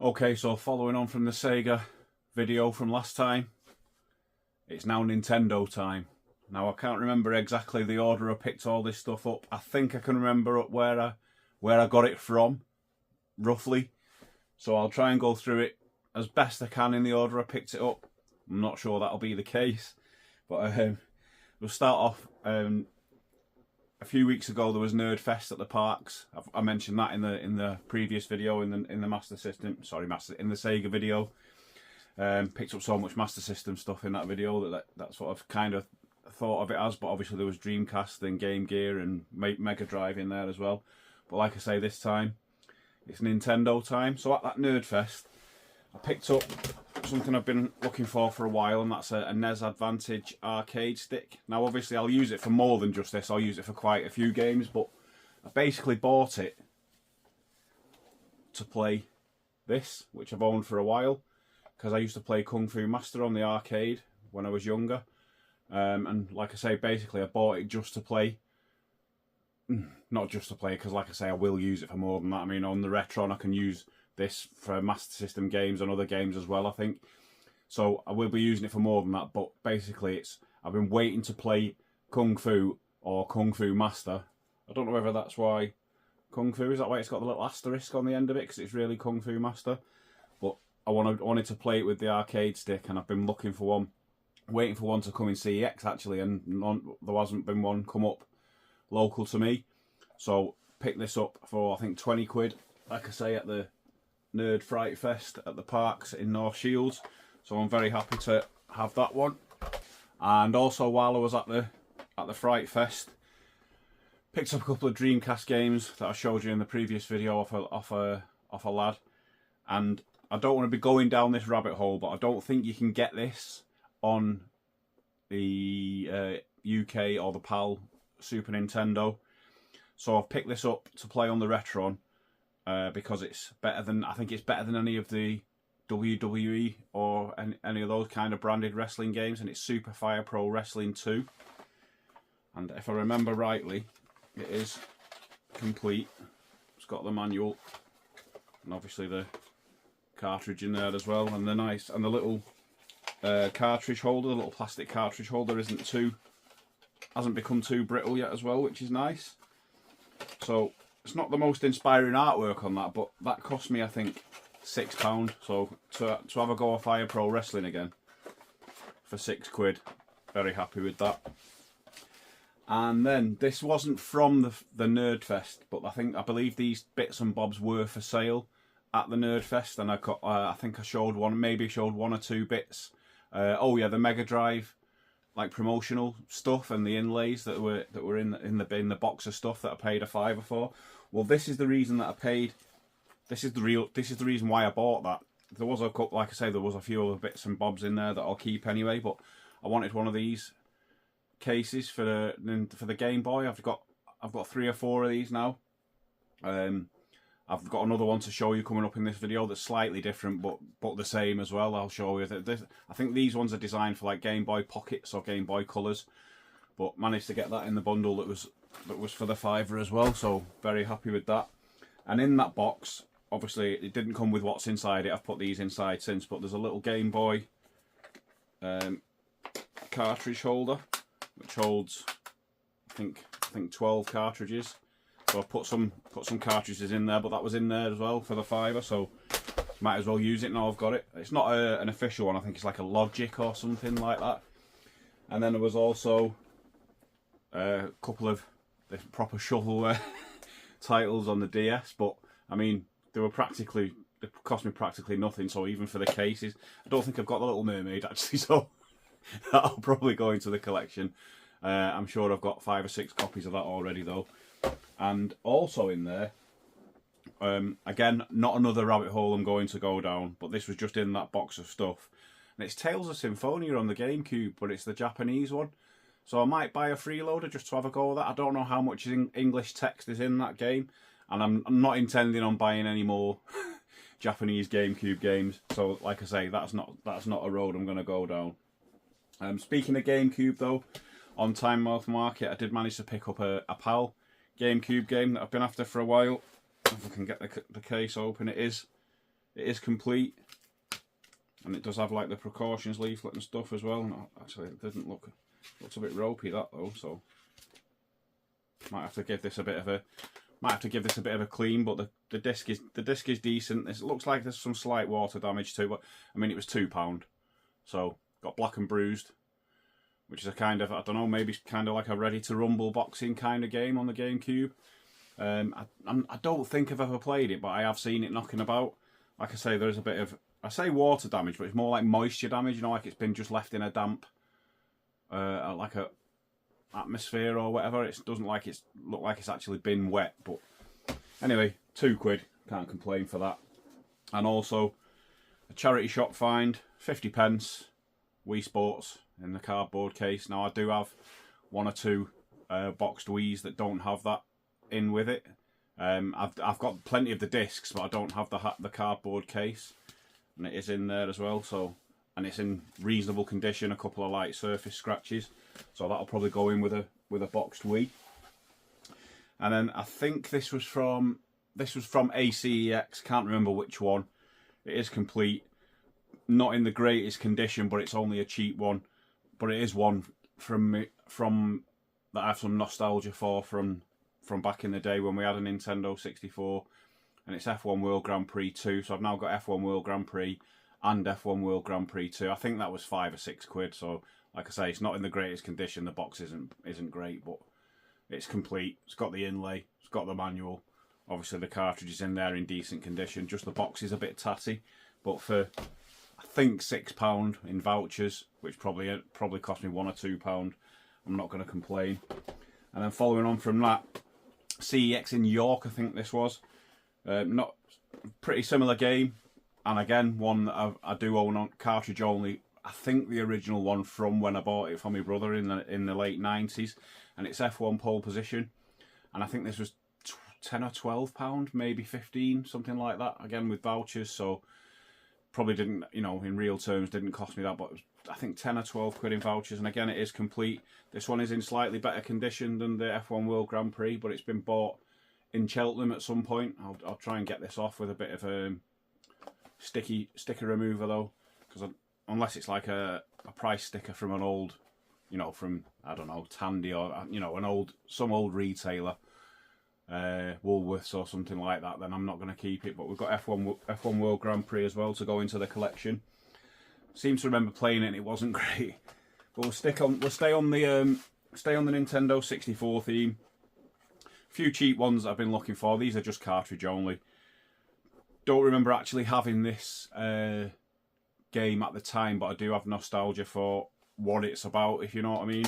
Okay, so following on from the Sega video from last time, it's now Nintendo time. Now I can't remember exactly the order I picked all this stuff up. I think I can remember where I got it from, roughly. So I'll try and go through it as best I can in the order I picked it up. I'm not sure that'll be the case, but we'll start off. A few weeks ago there was Nerdfest at the parks. I mentioned that in the previous video in the Master System. Sorry, in the Sega video. Picked up so much Master System stuff in that video that's what I've kind of thought of it as. But obviously there was Dreamcast and Game Gear and Mega Drive in there as well. But like I say, this time it's Nintendo time. So at that Nerdfest, I picked up something I've been looking for a while, and that's a NES Advantage arcade stick. Now obviously I'll use it for more than just this, I'll use it for quite a few games, but I basically bought it to play this, which I've owned for a while, because I used to play Kung Fu Master on the arcade when I was younger. And like I say, basically I bought it just to play. Not just to play, because like I say, I will use it for more than that. I mean, on the Retron I can use this for Master System games and other games as well, I think. So I will be using it for more than that, but basically I've been waiting to play Kung Fu or Kung Fu Master. I don't know whether that's why Kung Fu, is that why it's got the little asterisk on the end of it, because it's really Kung Fu Master. But I wanted to play it with the arcade stick, and I've been looking for one, waiting for one to come in CEX actually, and there hasn't been one come up local to me. So picked this up for I think 20 quid, like I say, at the Nerd Fright Fest at the parks in North Shields. So I'm very happy to have that one. And also while I was at the Fright Fest, picked up a couple of Dreamcast games that I showed you in the previous video off a lad. And I don't want to be going down this rabbit hole, but I don't think you can get this on the UK or the PAL Super Nintendo. So I've picked this up to play on the Retron. Because it's better than, I think it's better than any of the WWE or any of those kind of branded wrestling games, and it's Super Fire Pro Wrestling 2. And if I remember rightly, it is complete. It's got the manual and obviously the cartridge in there as well, and the little cartridge holder, the little plastic cartridge holder hasn't become too brittle yet as well, which is nice. So it's not the most inspiring artwork on that, but that cost me, I think, £6. So to have a go at Fire Pro Wrestling again for 6 quid, very happy with that. And then this wasn't from the Nerdfest, but I believe these bits and bobs were for sale at the Nerdfest, and I think I showed one or two bits. Oh yeah, the Mega Drive like promotional stuff and the inlays that were in the box of stuff that I paid £5 for. Well, this is the reason that I paid. This is the reason why I bought that. There was like I say, there was a few other bits and bobs in there that I'll keep anyway. But I wanted one of these cases for the Game Boy. I've got 3 or 4 of these now. I've got another one to show you coming up in this video that's slightly different, but the same as well. I'll show you. I think these ones are designed for like Game Boy Pockets or Game Boy Colors, but managed to get that in the bundle that was for the £5 as well. So very happy with that. And in that box, obviously it didn't come with what's inside it. I've put these inside since, but there's a little Game Boy cartridge holder which holds I think 12 cartridges. So I put some cartridges in there, but that was in there as well for the £5, so might as well use it now I've got it. It's not an official one, I think it's like a Logic or something like that. And then there was also a couple of the proper shovelware titles on the DS, but I mean they cost me practically nothing, so even for the cases, I don't think I've got the Little Mermaid actually, so that'll probably go into the collection. I'm sure I've got 5 or 6 copies of that already though. And also in there, again, not another rabbit hole I'm going to go down, but this was just in that box of stuff. And it's Tales of Symphonia on the GameCube, but it's the Japanese one. So I might buy a freeloader just to have a go with that. I don't know how much English text is in that game, and I'm not intending on buying any more Japanese GameCube games. So like I say, that's not a road I'm going to go down. Speaking of GameCube though, on Time Mouth Market, I did manage to pick up a PAL GameCube game that I've been after for a while. If I can get the case open, it is It is complete, and it does have like the precautions leaflet and stuff as well. No, actually, it didn't look. Looks a bit ropey that though, so might have to give this a bit of a clean. But the disc is decent. It looks like there's some slight water damage too, but I mean it was £2, so got black and bruised, which is a kind of, I don't know, maybe kind of like a Ready to Rumble boxing kind of game on the GameCube. I don't think I've ever played it, but I have seen it knocking about. Like I say, there's a bit of, I say water damage, but it's more like moisture damage, you know, like it's been just left in a damp, like a atmosphere or whatever. It doesn't like look like it's actually been wet, but anyway, £2, can't complain for that. And also a charity shop find, 50p, Wii Sports in the cardboard case. Now I do have one or two boxed Wiis that don't have that in with it. I've got plenty of the discs, but I don't have the cardboard case, and it is in there as well. So, and it's in reasonable condition. A couple of light surface scratches, so that'll probably go in with a boxed Wii. And then I think this was from ACEX. Can't remember which one. It is complete, not in the greatest condition, but it's only a cheap one. But it is one from that I have some nostalgia for from back in the day when we had a Nintendo 64, and it's F1 World Grand Prix 2. So I've now got F1 World Grand Prix and F1 World Grand Prix 2. I think that was £5 or £6. So like I say, it's not in the greatest condition. The box isn't great, but it's complete. It's got the inlay. It's got the manual. Obviously the cartridge is in there in decent condition. Just the box is a bit tatty, but for I think £6 in vouchers, which probably cost me £1 or £2, I'm not going to complain. And then following on from that, CEX in York, I think this was. Not pretty similar game, and again one that I do own on cartridge only. I think the original one from when I bought it for my brother in the late 90s, and it's F1 Pole Position, and I think this was £10 or £12, maybe 15, something like that. Again with vouchers, so probably didn't, you know, in real terms didn't cost me that, but it was, I think £10 or £12 in vouchers. And again, it is complete. This one is in slightly better condition than the F1 World Grand Prix, but it's been bought in Cheltenham at some point. I'll try and get this off with a bit of sticker remover though, because unless it's like a price sticker from an old, you know, from, I don't know, Tandy, or, you know, some old retailer, Woolworths or something like that, then I'm not going to keep it. But we've got F1 World Grand Prix as well to go into the collection. Seem to remember playing it and it wasn't great, but we'll stay on the Nintendo 64 theme. A few cheap ones I've been looking for. These are just cartridge only. Don't remember actually having this game at the time, but I do have nostalgia for what it's about, if you know what I mean.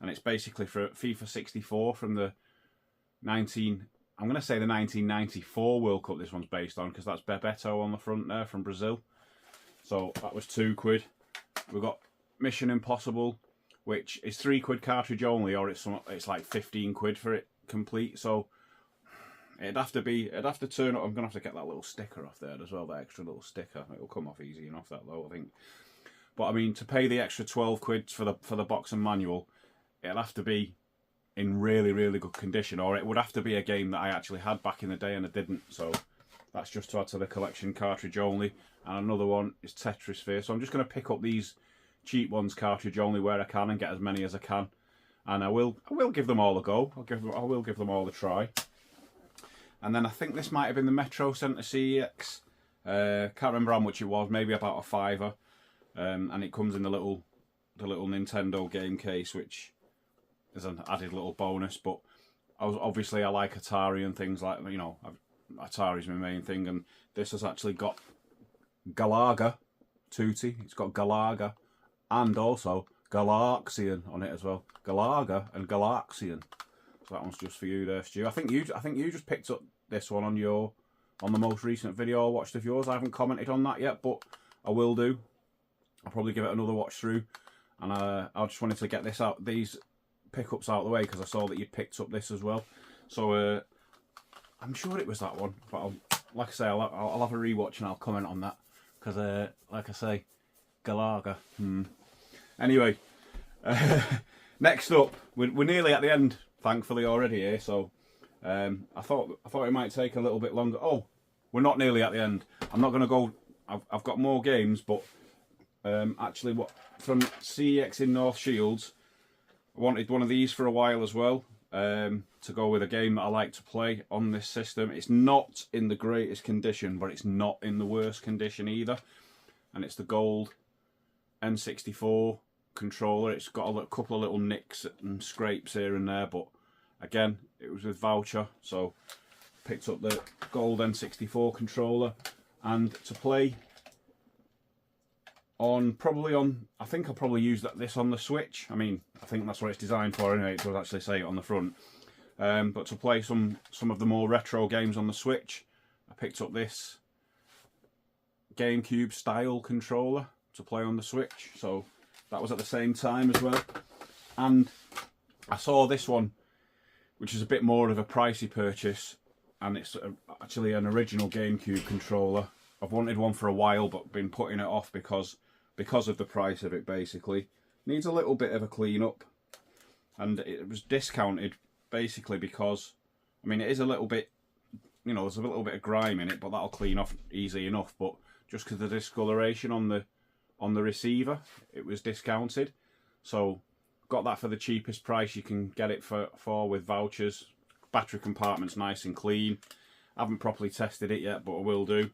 And it's basically for FIFA 64 from the I'm going to say the 1994 World Cup this one's based on, because that's Bebeto on the front there from Brazil. So that was £2. We've got Mission Impossible, which is £3 cartridge only, or it's like £15 for it complete. So it'd have to turn up. I'm gonna have to get that little sticker off there as well, that extra little sticker. It'll come off easy enough that though, I think. But I mean, to pay the extra £12 for the box and manual, it'll have to be in really, really good condition, or it would have to be a game that I actually had back in the day and I didn't. So that's just to add to the collection, cartridge only. And another one is Tetris Sphere. So I'm just going to pick up these cheap ones cartridge only where I can and get as many as I can. And I will give them all a go. I will give them all a try. And then I think this might have been the Metro Centre CEX. Can't remember how much it was. Maybe about a £5. And it comes in the little Nintendo game case, which is an added little bonus. But I like Atari and things like, you know, Atari's my main thing, and this has actually got Galaga Tutti. It's got Galaga and also Galaxian on it as well. Galaga and Galaxian. So that one's just for you there, Stu. I think you just picked up this one on the most recent video I watched of yours. I haven't commented on that yet, but I will do. I'll probably give it another watch through, and I just wanted to get these pickups out of the way, because I saw that you picked up this as well. So I'm sure it was that one, but like I say, I'll have a rewatch and I'll comment on that, because like I say, Galaga. Anyway, next up, we're nearly at the end, thankfully already here. So I thought it might take a little bit longer. Oh, we're not nearly at the end. I'm not going to go... I've got more games, but actually what from CEX in North Shields, I wanted one of these for a while as well, to go with a game that I like to play on this system. It's not in the greatest condition, but it's not in the worst condition either. And it's the gold N64 controller. It's got a couple of little nicks and scrapes here and there, but again, it was with voucher, so picked up the gold N64 controller. And to play on, I think I'll probably use this on the Switch. I mean, I think that's what it's designed for anyway, it does actually say it on the front. But to play some of the more retro games on the Switch, I picked up this GameCube style controller to play on the Switch. So that was at the same time as well. And I saw this one, which is a bit more of a pricey purchase, and it's actually an original GameCube controller. I've wanted one for a while, but been putting it off because of the price of it, basically. Needs a little bit of a clean up. And it was discounted, basically, because, I mean, it is a little bit, you know, there's a little bit of grime in it, but that'll clean off easy enough. But just because of the discoloration on the receiver, it was discounted. So, got that for the cheapest price you can get it for with vouchers. Battery compartment's nice and clean. I haven't properly tested it yet, but I will do.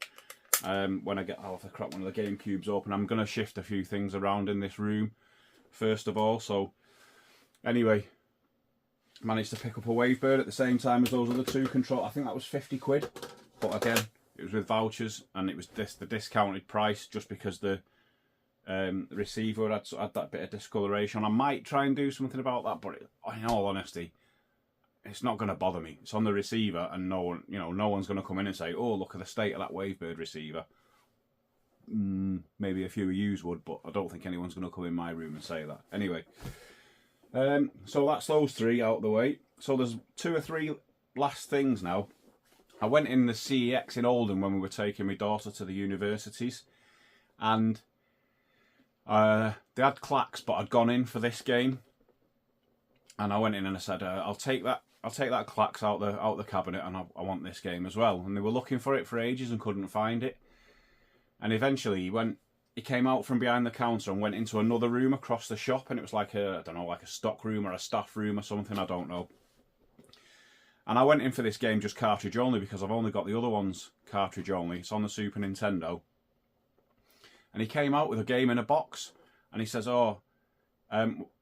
When I'll have to crack one of the GameCubes open. I'm going to shift a few things around in this room, first of all. So, anyway, managed to pick up a Wavebird at the same time as those other two control. I think that was 50 quid. But again, it was with vouchers, and it was the discounted price just because the receiver had that bit of discoloration. I might try and do something about that, but in all honesty, it's not going to bother me. It's on the receiver, and no one's going to come in and say, "Oh, look at the state of that Wavebird receiver." Maybe a few of yous would, but I don't think anyone's going to come in my room and say that. Anyway, so that's those three out of the way. So there's 2 or 3 last things now. I went in the CEX in Oldham when we were taking my daughter to the universities, and they had clacks, but I'd gone in for this game, and I went in and I said, "I'll take that clacks out the cabinet, and I want this game as well." And they were looking for it for ages and couldn't find it. And eventually he came out from behind the counter and went into another room across the shop, and it was like I don't know, like a stock room or a staff room or something, I don't know. And I went in for this game just cartridge only because I've only got the other ones cartridge only. It's on the Super Nintendo. And he came out with a game in a box, and he says,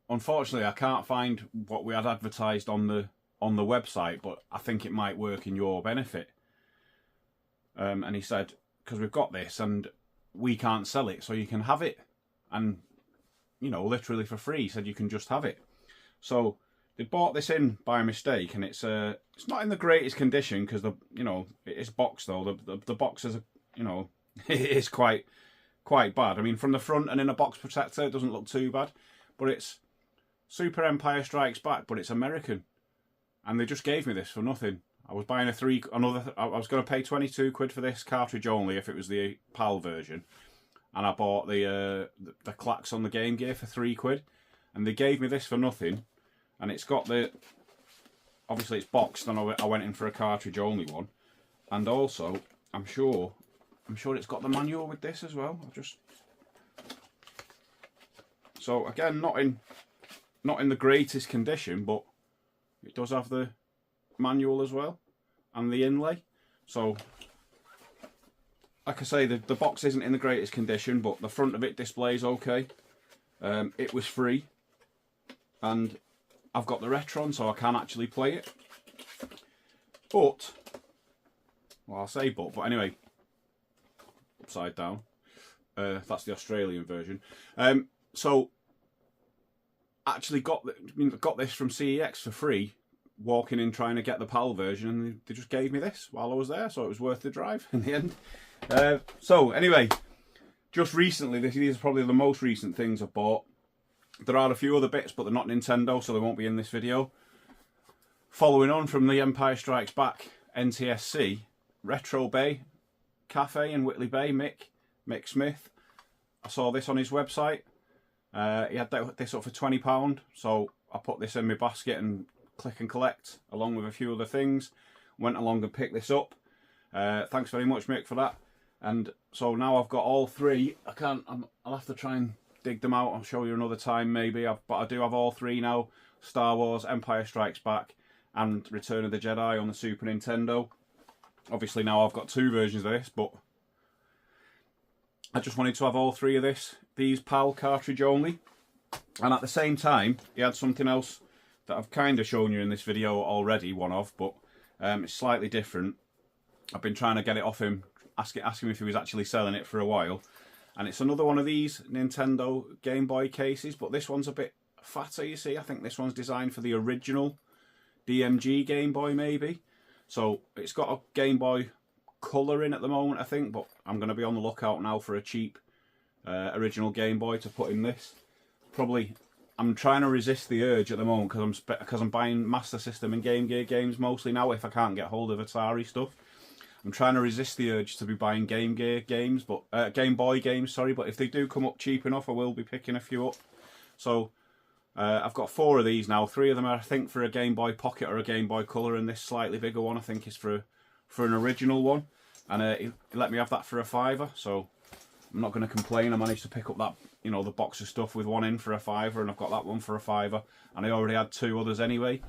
unfortunately I can't find what we had advertised on the website, but I think it might work in your benefit. And he said, because we've got this and we can't sell it, so you can have it, and literally for free. He said you can just have it. So they bought this in by mistake, and it's not in the greatest condition because it is boxed though. The box is it is quite bad. I mean, from the front and in a box protector, it doesn't look too bad, but it's Super Empire Strikes Back, but it's American. And they just gave me this for nothing. I was buying I was going to pay 22 quid for this cartridge only if it was the PAL version. And I bought the clacks on the Game Gear for 3 quid. And they gave me this for nothing. And it's got obviously it's boxed, and I went in for a cartridge only one. And also, I'm sure it's got the manual with this as well. So again, not in the greatest condition, but it does have the manual as well, and the inlay. So, like I say, the box isn't in the greatest condition, but the front of it displays okay. It was free, and I've got the Retron, so I can actually play it. But, well, I'll say but anyway, upside down. That's the Australian version. So, actually got this from CEX for free, walking in trying to get the PAL version, and they just gave me this while I was there, so it was worth the drive in the end. So anyway, just recently, these are probably the most recent things I've bought. There are a few other bits, but they're not Nintendo, so they won't be in this video. Following on from the Empire Strikes Back NTSC, Retro Bay Cafe in Whitley Bay, Mick Smith, I saw this on his website. He had this up for £20, so I put this in my basket and click and collect along with a few other things. Went along and picked this up. Thanks very much, Mick, for that. And so now I've got all three. I'll have to try and dig them out. I'll show you another time maybe. But I do have all three now. Star Wars, Empire Strikes Back, and Return of the Jedi on the Super Nintendo. Obviously now I've got two versions of this, but I just wanted to have all three of these PAL cartridge only. And at the same time, he had something else that I've kind of shown you in this video already, one of, but it's slightly different. I've been trying to get it off him, asking him if he was actually selling it for a while. And it's another one of these Nintendo Game Boy cases, but this one's a bit fatter, you see. I think this one's designed for the original DMG Game Boy, maybe. So it's got a Game Boy Color in at the moment, I think, but I'm going to be on the lookout now for a cheap original Game Boy to put in this. Probably, I'm trying to resist the urge at the moment because I'm buying Master System and Game Gear games mostly now if I can't get hold of Atari stuff. I'm trying to resist the urge to be buying Game Gear games, but Game Boy games, sorry. But if they do come up cheap enough, I will be picking a few up. So I've got 4 of these now. 3 of them are, I think, for a Game Boy Pocket or a Game Boy Color, and this slightly bigger one, I think, is for an original one. And he let me have that for a £5, so I'm not going to complain. I managed to pick up that, you know, the box of stuff with one in for a £5, and I've got that one for a £5, and I already had 2 others anyway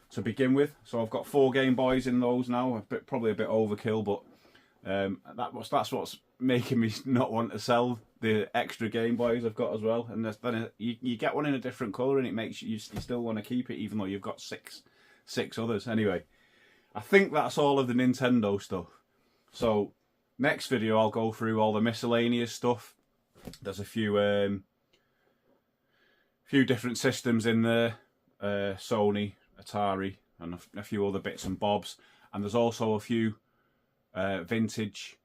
to begin with. So I've got 4 Game Boys in those now. Probably a bit overkill, but that's what's making me not want to sell the extra Game Boys I've got as well. And then you get one in a different colour, and it makes you still want to keep it, even though you've got six others. Anyway, I think that's all of the Nintendo stuff. So next video I'll go through all the miscellaneous stuff. There's a few different systems in there, Sony, Atari, and a few other bits and bobs. And there's also a few vintage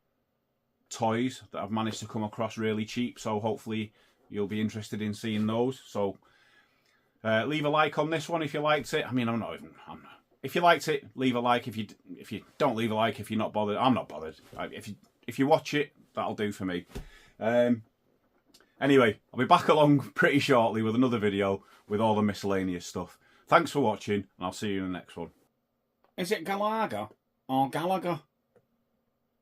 toys that I've managed to come across really cheap, so hopefully you'll be interested in seeing those. So leave a like on this one if you liked it. I mean, if you liked it, leave a like. If you don't leave a like, if you're not bothered, I'm not bothered. If you watch it, that'll do for me. Anyway, I'll be back along pretty shortly with another video with all the miscellaneous stuff. Thanks for watching, and I'll see you in the next one. Is it Galaga or Gallagher?